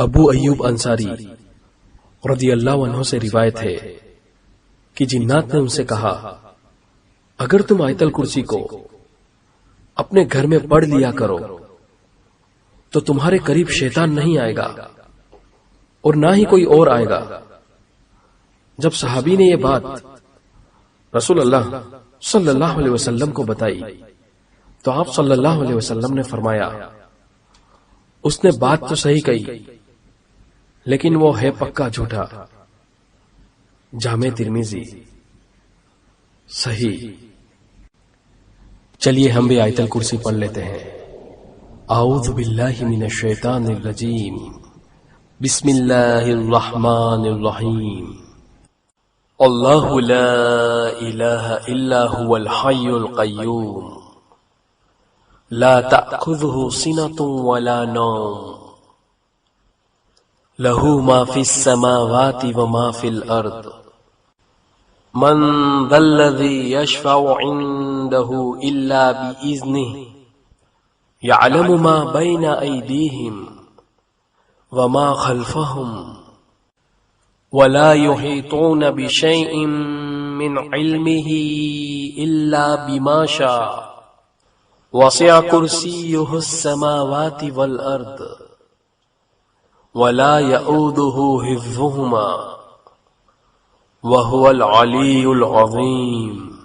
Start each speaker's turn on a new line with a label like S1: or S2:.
S1: ابو ایوب انصاری رضی اللہ عنہ سے روایت ہے کہ جنات نے ان سے کہا، اگر تم آیت الکرسی کو اپنے گھر میں پڑھ لیا کرو تو تمہارے قریب شیطان نہیں آئے گا اور نہ ہی کوئی اور آئے گا۔ جب صحابی نے یہ بات رسول اللہ صلی اللہ علیہ وسلم کو بتائی تو آپ صلی اللہ علیہ وسلم نے فرمایا، اس نے بات تو صحیح کہی لیکن وہ ہے پکا جھوٹا۔ جامع ترمذی صحیح۔ چلیے ہم بھی آیت الکرسی پڑھ لیتے ہیں۔ اعوذ باللہ من الشیطان الرجیم، بسم اللہ الرحمن الرحیم۔ اللہ لا الہ الا هو الحی القیوم لا تأخذه سنة ولا نوم له ما في السماوات وما في الأرض من ذا الذي يشفع عنده إلا بإذنه يعلم ما بين أيديهم وما خلفهم ولا يحيطون بشيء من علمه إلا بما شاء وسع كرسيه السماوات والأرض ولا يؤوده حفظهما وهو العلي العظيم۔